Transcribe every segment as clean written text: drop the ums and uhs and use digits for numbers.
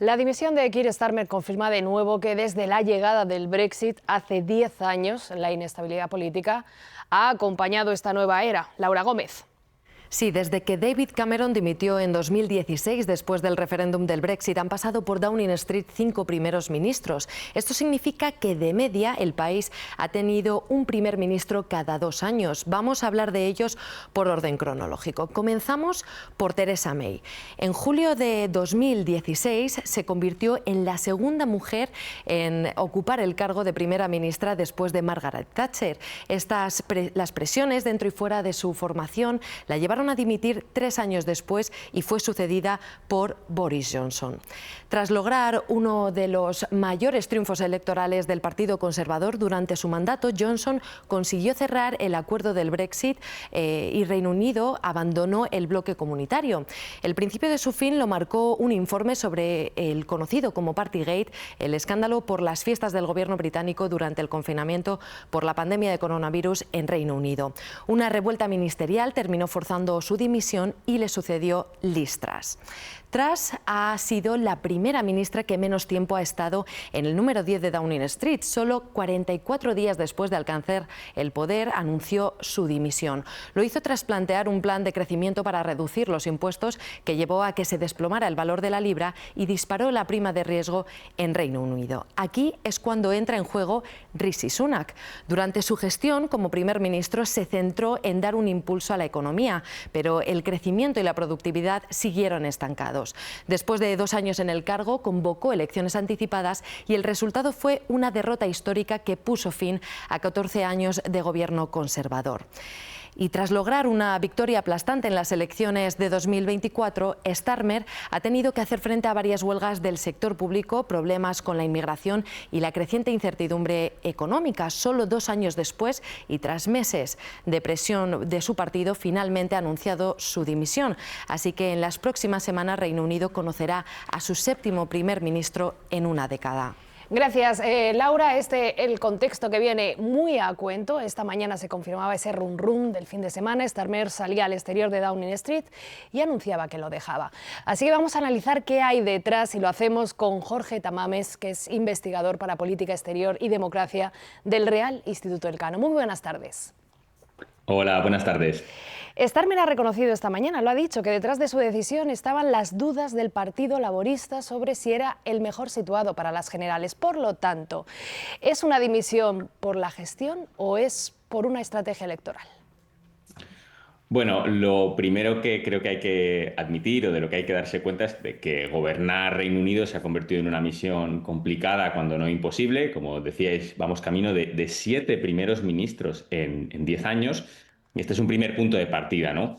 La dimisión de Keir Starmer confirma de nuevo que desde la llegada del Brexit hace 10 años la inestabilidad política ha acompañado esta nueva era. Laura Gómez. Sí, desde que David Cameron dimitió en 2016 después del referéndum del Brexit han pasado por Downing Street 5 primeros ministros. Esto significa que de media el país ha tenido un primer ministro cada 2 años. Vamos a hablar de ellos por orden cronológico. Comenzamos por Theresa May. En julio de 2016 se convirtió en la segunda mujer en ocupar el cargo de primera ministra después de Margaret Thatcher. Las presiones dentro y fuera de su formación la llevaron a dimitir 3 años después y fue sucedida por Boris Johnson. Tras lograr uno de los mayores triunfos electorales del Partido Conservador durante su mandato, Johnson consiguió cerrar el acuerdo del Brexit y Reino Unido abandonó el bloque comunitario. El principio de su fin lo marcó un informe sobre el conocido como Partygate, el escándalo por las fiestas del gobierno británico durante el confinamiento por la pandemia de coronavirus en Reino Unido. Una revuelta ministerial terminó forzando su dimisión y le sucedió Liz Truss. Truss ha sido la primera ministra que menos tiempo ha estado en el número 10 de Downing Street. Solo 44 días después de alcanzar el poder anunció su dimisión. Lo hizo tras plantear un plan de crecimiento para reducir los impuestos que llevó a que se desplomara el valor de la libra y disparó la prima de riesgo en Reino Unido. Aquí es cuando entra en juego Rishi Sunak. Durante su gestión como primer ministro se centró en dar un impulso a la economía, pero el crecimiento y la productividad siguieron estancados. Después de 2 años en el cargo, convocó elecciones anticipadas y el resultado fue una derrota histórica que puso fin a 14 años de gobierno conservador. Y tras lograr una victoria aplastante en las elecciones de 2024, Starmer ha tenido que hacer frente a varias huelgas del sector público, problemas con la inmigración y la creciente incertidumbre económica. Solo 2 años después y tras meses de presión de su partido, finalmente ha anunciado su dimisión. Así que en las próximas semanas Reino Unido conocerá a su 7º primer ministro en una década. Gracias, Laura. El contexto que viene muy a cuento. Esta mañana se confirmaba ese rum del fin de semana. Starmer salía al exterior de Downing Street y anunciaba que lo dejaba. Así que vamos a analizar qué hay detrás y lo hacemos con Jorge Tamames, que es investigador para política exterior y democracia del Real Instituto Elcano. Muy buenas tardes. Hola, buenas tardes. Starmer ha reconocido esta mañana, lo ha dicho, que detrás de su decisión estaban las dudas del Partido Laborista sobre si era el mejor situado para las generales. Por lo tanto, ¿es una dimisión por la gestión o es por una estrategia electoral? Bueno, lo primero que creo que hay que admitir o de lo que hay que darse cuenta es de que gobernar Reino Unido se ha convertido en una misión complicada, cuando no imposible. Como decíais, vamos camino de 7 primeros ministros en 10 años. Y este es un primer punto de partida, ¿no?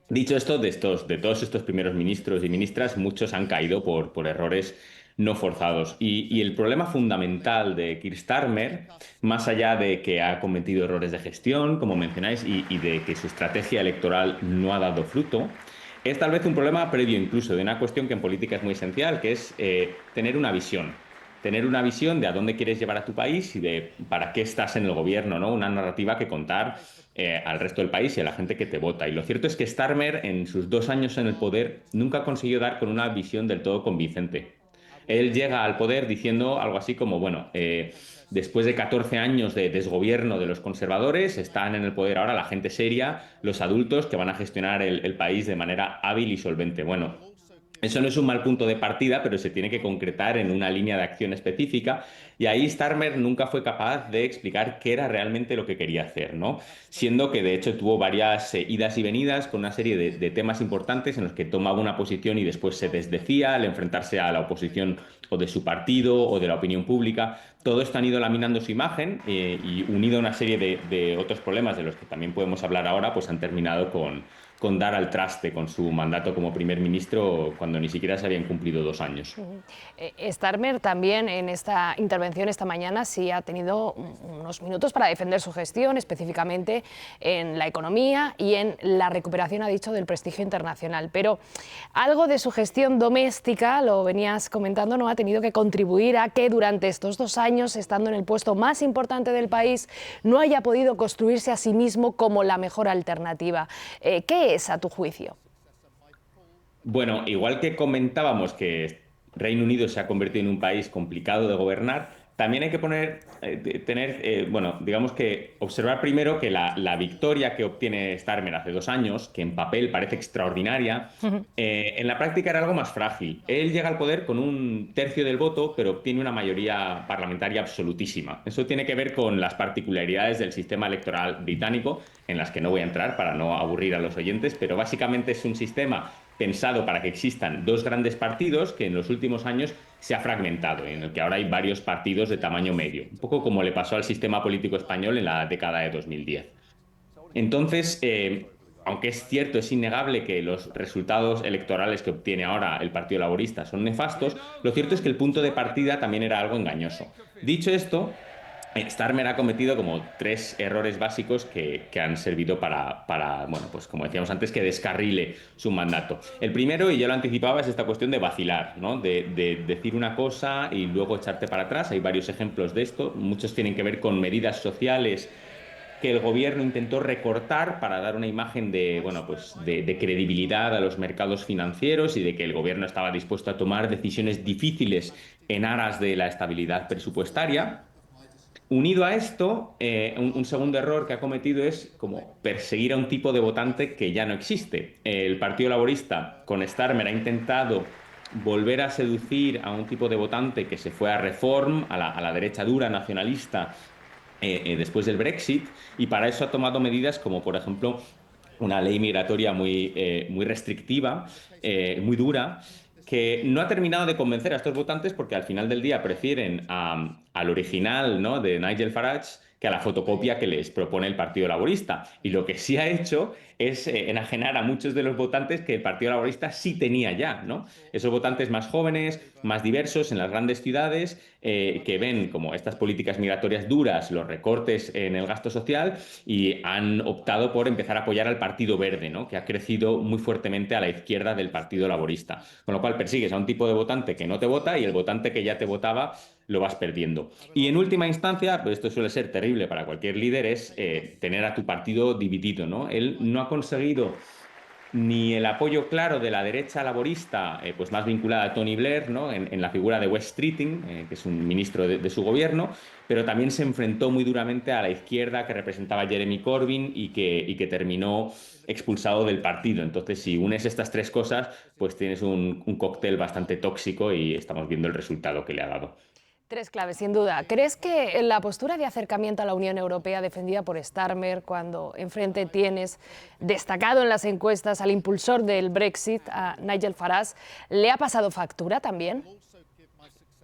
Dicho esto, de todos estos primeros ministros y ministras, muchos han caído por errores no forzados. Y el problema fundamental de Keir Starmer, más allá de que ha cometido errores de gestión, como mencionáis, y de que su estrategia electoral no ha dado fruto, es tal vez un problema previo incluso de una cuestión que en política es muy esencial, que es tener una visión. Tener una visión de a dónde quieres llevar a tu país y de para qué estás en el gobierno, ¿no? Una narrativa que contar al resto del país y a la gente que te vota. Y lo cierto es que Starmer, en sus 2 años en el poder, nunca ha conseguido dar con una visión del todo convincente. Él llega al poder diciendo algo así como, bueno, después de 14 años de desgobierno de los conservadores, están en el poder ahora la gente seria, los adultos que van a gestionar el país de manera hábil y solvente. Bueno, eso no es un mal punto de partida, pero se tiene que concretar en una línea de acción específica, y ahí Starmer nunca fue capaz de explicar qué era realmente lo que quería hacer, ¿no? Siendo que de hecho tuvo varias idas y venidas con una serie de temas importantes en los que tomaba una posición y después se desdecía al enfrentarse a la oposición o de su partido o de la opinión pública. Todo esto han ido laminando su imagen y unido a una serie de otros problemas de los que también podemos hablar ahora, pues han terminado con dar al traste con su mandato como primer ministro cuando ni siquiera se habían cumplido 2 años. Starmer también en esta intervención esta mañana sí ha tenido unos minutos para defender su gestión, específicamente en la economía y en la recuperación, ha dicho, del prestigio internacional. Pero algo de su gestión doméstica, lo venías comentando, no ha tenido que contribuir a que durante estos 2 años, estando en el puesto más importante del país, no haya podido construirse a sí mismo como la mejor alternativa. ¿Qué es, a tu juicio? Bueno, igual que comentábamos que Reino Unido se ha convertido en un país complicado de gobernar, también hay que bueno, digamos que observar primero que la victoria que obtiene Starmer hace 2 años, que en papel parece extraordinaria, en la práctica era algo más frágil. Él llega al poder con 1/3 del voto, pero obtiene una mayoría parlamentaria absolutísima. Eso tiene que ver con las particularidades del sistema electoral británico, en las que no voy a entrar para no aburrir a los oyentes, pero básicamente es un sistema pensado para que existan dos grandes partidos que en los últimos años se ha fragmentado, en el que ahora hay varios partidos de tamaño medio, un poco como le pasó al sistema político español en la década de 2010. Entonces, aunque es cierto, es innegable que los resultados electorales que obtiene ahora el Partido Laborista son nefastos, lo cierto es que el punto de partida también era algo engañoso. Dicho esto, Starmer ha cometido como 3 errores básicos que han servido bueno, pues como decíamos antes, que descarrile su mandato. El primero, y ya lo anticipaba, es esta cuestión de vacilar, ¿no? De decir una cosa y luego echarte para atrás. Hay varios ejemplos de esto. Muchos tienen que ver con medidas sociales que el gobierno intentó recortar para dar una imagen de, bueno, pues de credibilidad a los mercados financieros y de que el gobierno estaba dispuesto a tomar decisiones difíciles en aras de la estabilidad presupuestaria. Unido a esto, un segundo error que ha cometido es como perseguir a un tipo de votante que ya no existe. El Partido Laborista con Starmer ha intentado volver a seducir a un tipo de votante que se fue a Reform, a la derecha dura nacionalista, después del Brexit, y para eso ha tomado medidas como, por ejemplo, una ley migratoria muy restrictiva, muy dura, que no ha terminado de convencer a estos votantes porque al final del día prefieren al original, ¿no?, de Nigel Farage que a la fotocopia que les propone el Partido Laborista. Y lo que sí ha hecho es enajenar a muchos de los votantes que el Partido Laborista sí tenía ya, ¿no? Esos votantes más jóvenes, más diversos en las grandes ciudades, que ven como estas políticas migratorias duras, los recortes en el gasto social, y han optado por empezar a apoyar al Partido Verde, ¿no?, que ha crecido muy fuertemente a la izquierda del Partido Laborista. Con lo cual persigues a un tipo de votante que no te vota y el votante que ya te votaba lo vas perdiendo. Y en última instancia, pues esto suele ser terrible para cualquier líder, es tener a tu partido dividido, ¿no? Él no ha conseguido ni el apoyo claro de la derecha laborista, pues más vinculada a Tony Blair, ¿no?, en la figura de Wes Streeting, que es un ministro de su gobierno, pero también se enfrentó muy duramente a la izquierda que representaba Jeremy Corbyn y que terminó expulsado del partido. Entonces, si unes estas 3 cosas, pues tienes un cóctel bastante tóxico y estamos viendo el resultado que le ha dado. 3 claves, sin duda. ¿Crees que la postura de acercamiento a la Unión Europea defendida por Starmer, cuando enfrente tienes destacado en las encuestas al impulsor del Brexit, a Nigel Farage, le ha pasado factura también?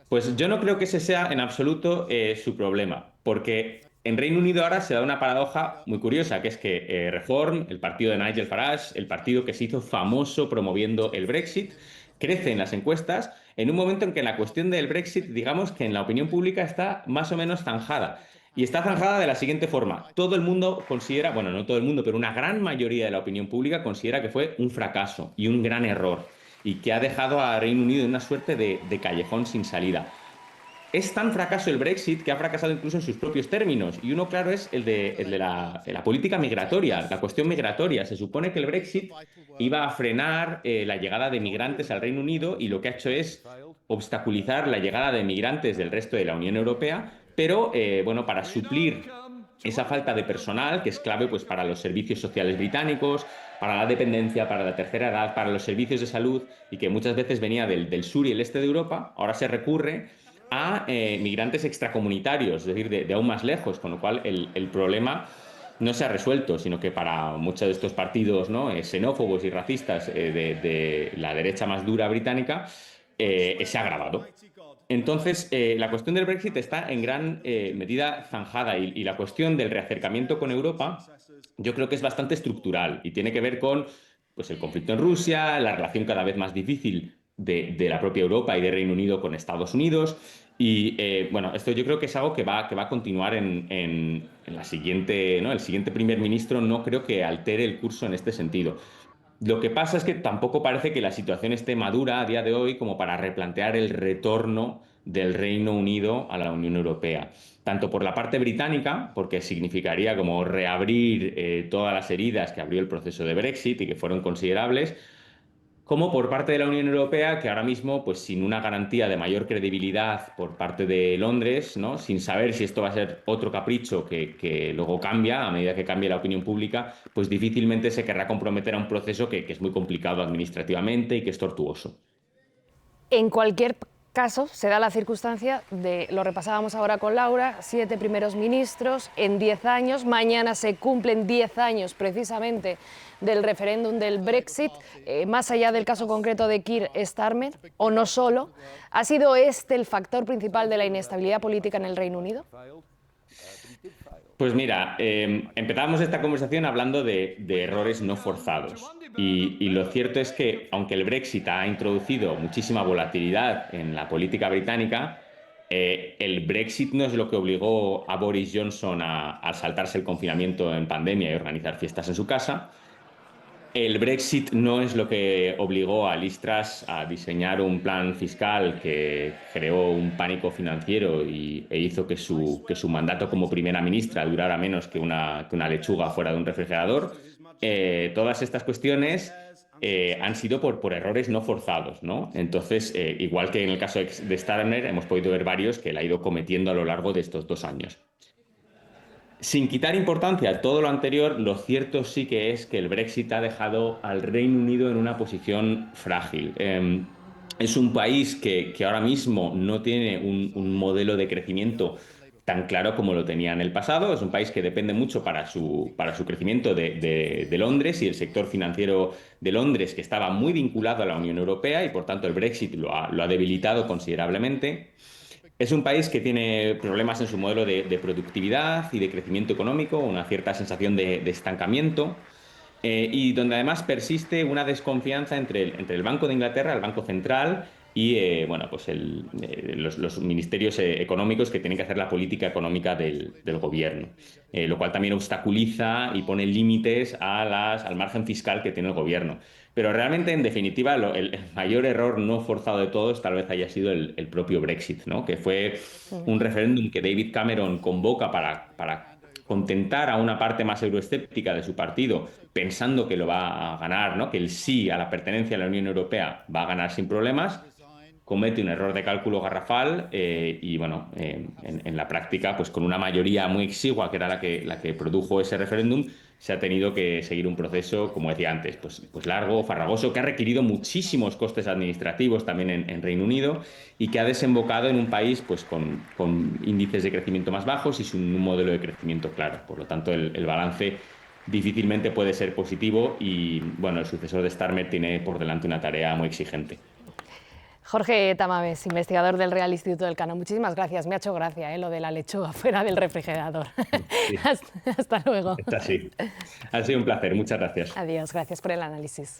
Pues yo no creo que ese sea en absoluto su problema, porque en Reino Unido ahora se da una paradoja muy curiosa, que es que Reform, el partido de Nigel Farage, el partido que se hizo famoso promoviendo el Brexit, crece en las encuestas en un momento en que la cuestión del Brexit, digamos que en la opinión pública está más o menos zanjada. Y está zanjada de la siguiente forma. Todo el mundo considera, bueno, no todo el mundo, pero una gran mayoría de la opinión pública considera que fue un fracaso y un gran error, y que ha dejado a Reino Unido en una suerte de callejón sin salida. Es tan fracaso el Brexit que ha fracasado incluso en sus propios términos. Y uno, claro, es el de la política migratoria, la cuestión migratoria. Se supone que el Brexit iba a frenar la llegada de migrantes al Reino Unido, y lo que ha hecho es obstaculizar la llegada de migrantes del resto de la Unión Europea, pero bueno, para suplir esa falta de personal, que es clave pues, para los servicios sociales británicos, para la dependencia, para la tercera edad, para los servicios de salud, y que muchas veces venía del sur y el este de Europa, ahora se recurre a migrantes extracomunitarios, es decir, de aún más lejos, con lo cual el problema no se ha resuelto, sino que para muchos de estos partidos, ¿no?, xenófobos y racistas de la derecha más dura británica, se ha agravado. Entonces, la cuestión del Brexit está en gran medida zanjada, y la cuestión del reacercamiento con Europa yo creo que es bastante estructural y tiene que ver con pues, el conflicto en Rusia, la relación cada vez más difícil de la propia Europa y de Reino Unido con Estados Unidos. Y bueno, esto yo creo que es algo que va a continuar en la siguiente, ¿no? El siguiente primer ministro no creo que altere el curso en este sentido. Lo que pasa es que tampoco parece que la situación esté madura a día de hoy como para replantear el retorno del Reino Unido a la Unión Europea. Tanto por la parte británica, porque significaría como reabrir todas las heridas que abrió el proceso de Brexit y que fueron considerables, como por parte de la Unión Europea, que ahora mismo, pues sin una garantía de mayor credibilidad por parte de Londres, ¿no? Sin saber si esto va a ser otro capricho que luego cambia a medida que cambie la opinión pública, pues difícilmente se querrá comprometer a un proceso que es muy complicado administrativamente y que es tortuoso. En cualquier caso, se da la circunstancia de, lo repasábamos ahora con Laura, 7 primeros ministros en 10 años. Mañana se cumplen 10 años precisamente del referéndum del Brexit. Más allá del caso concreto de Keir Starmer, o no solo, ¿ha sido este el factor principal de la inestabilidad política en el Reino Unido? Pues mira, empezábamos esta conversación hablando de errores no forzados. Y lo cierto es que, aunque el Brexit ha introducido muchísima volatilidad en la política británica, el Brexit no es lo que obligó a Boris Johnson a saltarse el confinamiento en pandemia y organizar fiestas en su casa. El Brexit no es lo que obligó a Liz Truss a diseñar un plan fiscal que creó un pánico financiero e hizo que su mandato como primera ministra durara menos que una lechuga fuera de un refrigerador. Todas estas cuestiones han sido por errores no forzados, ¿no? Entonces, igual que en el caso de Starmer, hemos podido ver varios que él ha ido cometiendo a lo largo de estos 2 años. Sin quitar importancia a todo lo anterior, lo cierto sí que es que el Brexit ha dejado al Reino Unido en una posición frágil. Es un país que ahora mismo no tiene un modelo de crecimiento tan claro como lo tenía en el pasado. Es un país que depende mucho para su crecimiento de Londres y el sector financiero de Londres, que estaba muy vinculado a la Unión Europea y por tanto el Brexit lo ha debilitado considerablemente. Es un país que tiene problemas en su modelo de productividad y de crecimiento económico, una cierta sensación de estancamiento, y donde además persiste una desconfianza entre el Banco de Inglaterra, el Banco Central, y bueno, pues los ministerios económicos que tienen que hacer la política económica del gobierno, lo cual también obstaculiza y pone límites al margen fiscal que tiene el gobierno. Pero realmente, en definitiva, el mayor error no forzado de todos tal vez haya sido el propio Brexit, ¿no? Que fue un referéndum que David Cameron convoca para contentar a una parte más euroescéptica de su partido, pensando que lo va a ganar, ¿no? Que el sí a la pertenencia a la Unión Europea va a ganar sin problemas. Comete un error de cálculo garrafal y, bueno, en la práctica, pues con una mayoría muy exigua, que era la que produjo ese referéndum, se ha tenido que seguir un proceso, como decía antes, pues largo, farragoso, que ha requerido muchísimos costes administrativos también en Reino Unido y que ha desembocado en un país pues con índices de crecimiento más bajos y sin un modelo de crecimiento claro. Por lo tanto, el balance difícilmente puede ser positivo y, bueno, el sucesor de Starmer tiene por delante una tarea muy exigente. Jorge Tamames, investigador del Real Instituto del Cano. Muchísimas gracias. Me ha hecho gracia lo de la lechuga fuera del refrigerador. Sí. Hasta luego. Está así. Ha sido un placer. Muchas gracias. Adiós. Gracias por el análisis.